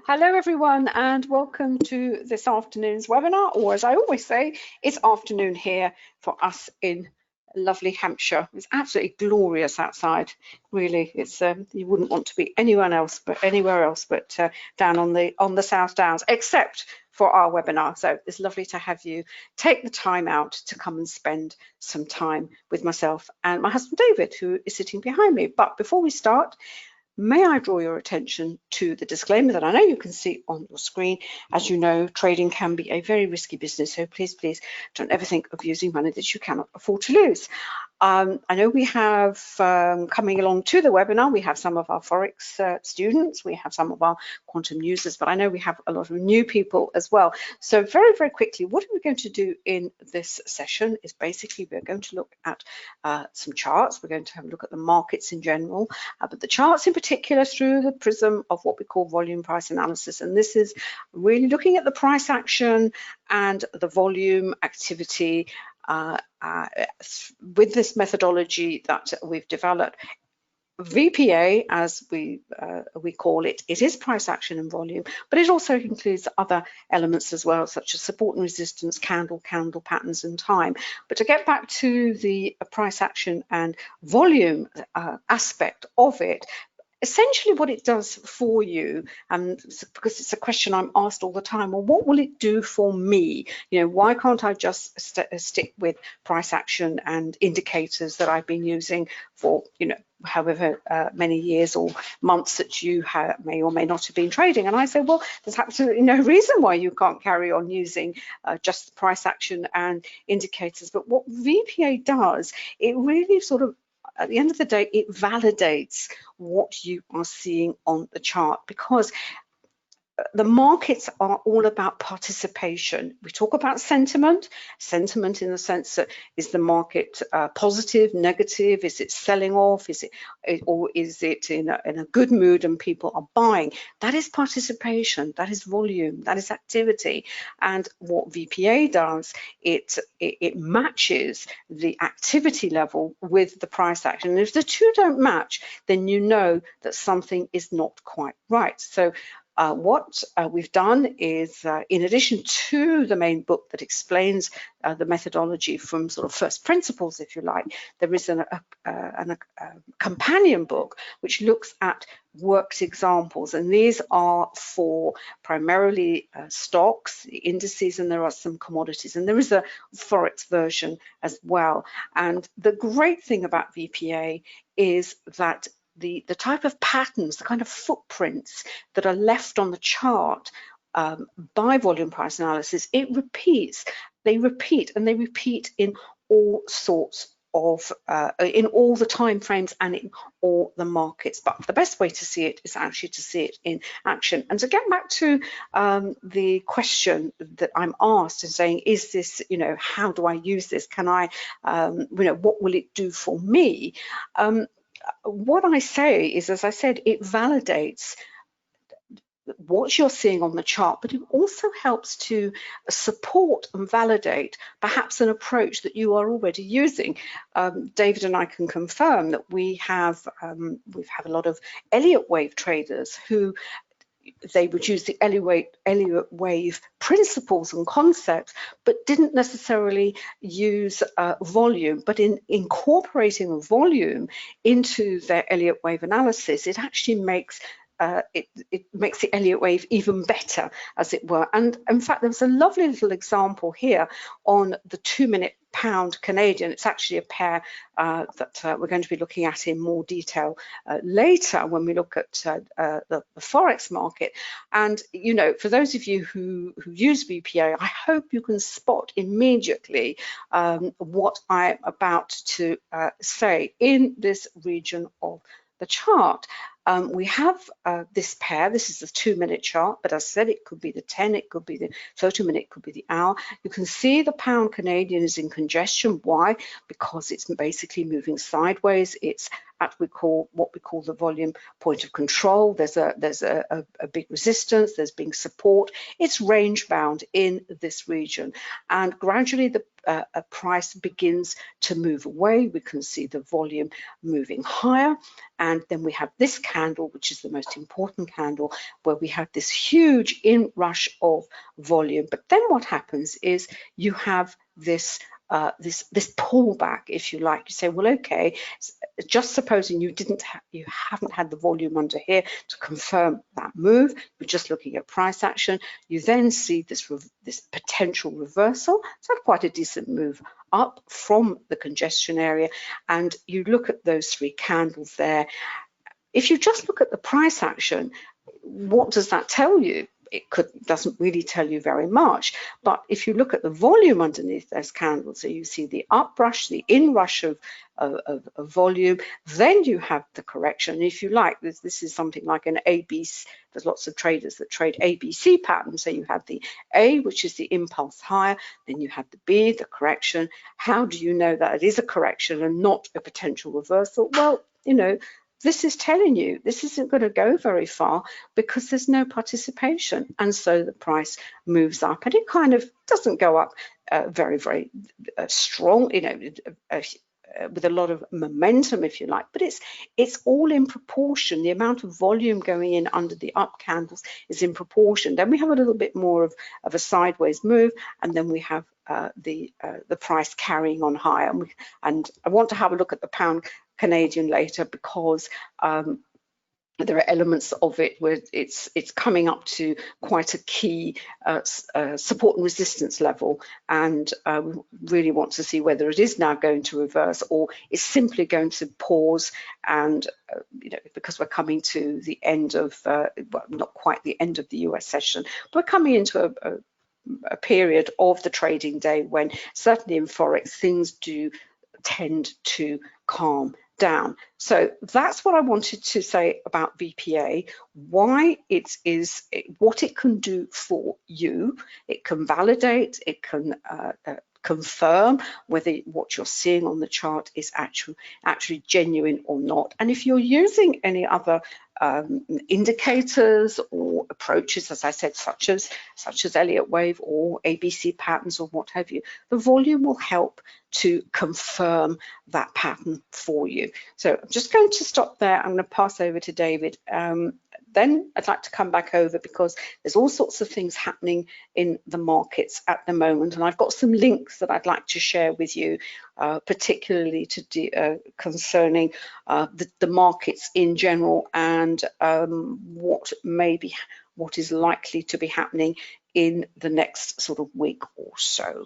Hello everyone and welcome to this afternoon's webinar, or as I always say, it's afternoon here for us in lovely Hampshire. It's absolutely glorious outside. Really, it's you wouldn't want to be anywhere else but down on the South Downs, except for our webinar. So it's lovely to have you take the time out to come and spend some time with myself and my husband David, who is sitting behind me. But before we start, may I draw your attention to the disclaimer that I know you can see on your screen. As you know, trading can be a very risky business, so please don't ever think of using money that you cannot afford to lose. I know we have coming along to the webinar, we have some of our Forex students, we have some of our quantum users, but I know we have a lot of new people as well. So very quickly, what are we going to do in this session is basically we're going to look at some charts. We're going to have a look at the markets in general, but the charts in particular through the prism of what we call volume price analysis. And this is really looking at the price action and the volume activity with this methodology that we've developed. VPA, as we call it, it is price action and volume, but it also includes other elements as well, such as support and resistance, candle patterns and time. But to get back to the price action and volume aspect of it, essentially what it does for you, and because it's a question I'm asked all the time, well, what will it do for me? You know, why can't I just stick with price action and indicators that I've been using for, you know, however many years or months that you may or may not have been trading? And I say, well, there's absolutely no reason why you can't carry on using just price action and indicators. But what VPA does, it really sort of, at the end of the day, it validates what you are seeing on the chart, because the markets are all about participation. We talk about sentiment in the sense that is the market positive, negative, is it selling off, or is it in a good mood and people are buying? That is participation, that is volume, that is activity. And what VPA does, it matches the activity level with the price action. And if the two don't match, then you know that something is not quite right. So what we've done is, in addition to the main book that explains the methodology from sort of first principles, if you like, there is a companion book which looks at worked examples, and these are for primarily stocks, indices, and there are some commodities, and there is a Forex version as well. And the great thing about VPA is that the type of patterns, the kind of footprints that are left on the chart by volume price analysis, it repeats. They repeat, and they repeat in all sorts of, in all the time frames and in all the markets. But the best way to see it is actually to see it in action. And to get back to the question that I'm asked and saying, is this, you know, how do I use this? Can I, you know, what will it do for me? What I say is, as I said, it validates what you're seeing on the chart, but it also helps to support and validate perhaps an approach that you are already using. David and I can confirm that we have a lot of Elliott wave traders who they would use the Elliott wave principles and concepts, but didn't necessarily use volume. But in incorporating volume into their Elliott wave analysis, it actually makes it makes the Elliott wave even better, as it were. And in fact, there's a lovely little example here on the 2-minute pound Canadian. It's actually a pair that we're going to be looking at in more detail later when we look at the Forex market. And, you know, for those of you who use VPA, I hope you can spot immediately what I'm about to say in this region of the chart. We have this pair. This is the 2-minute chart, but as I said, it could be the 10, it could be the 30-minute, it could be the hour. You can see the pound Canadian is in congestion. Why? Because it's basically moving sideways. It's at what we call the volume point of control. There's a big resistance, there's big support. It's range bound in this region, and gradually the price begins to move away. We can see the volume moving higher, and then we have this candle, which is the most important candle, where we have this huge inrush of volume. But then what happens is you have this this pullback, if you like. You say, well, okay, just supposing you haven't had the volume under here to confirm that move, we're just looking at price action. You then see this potential reversal, so quite a decent move up from the congestion area, and you look at those three candles there. If you just look at the price action, what does that tell you? It doesn't really tell you very much. But if you look at the volume underneath those candles, so you see the uprush, the inrush of volume, then you have the correction. And if you like, this is something like an ABC. There's lots of traders that trade ABC patterns. So you have the A, which is the impulse higher, then you have the B, the correction. How do you know that it is a correction and not a potential reversal? Well, you know, this is telling you this isn't going to go very far because there's no participation, and so the price moves up, and it kind of doesn't go up very strong, you know, with a lot of momentum, if you like, but it's all in proportion. The amount of volume going in under the up candles is in proportion. Then we have a little bit more of a sideways move, and then we have the price carrying on higher. And I want to have a look at the pound Canadian later, because there are elements of it where it's coming up to quite a key support and resistance level, and we really want to see whether it is now going to reverse or is simply going to pause. And you know, because we're coming to the end of well, not quite the end of the US session, but we're coming into a period of the trading day when certainly in Forex things do tend to calm down. So that's what I wanted to say about VPA, why it is, what it can do for you. It can validate, it can confirm whether what you're seeing on the chart is actually genuine or not. And if you're using any other indicators or approaches, as I said, such as Elliott wave or ABC patterns or what have you, the volume will help to confirm that pattern for you. So I'm just going to stop there. I'm going to pass over to David. Then I'd like to come back over because there's all sorts of things happening in the markets at the moment, and I've got some links that I'd like to share with you, particularly concerning the markets in general, and what is likely to be happening in the next sort of week or so.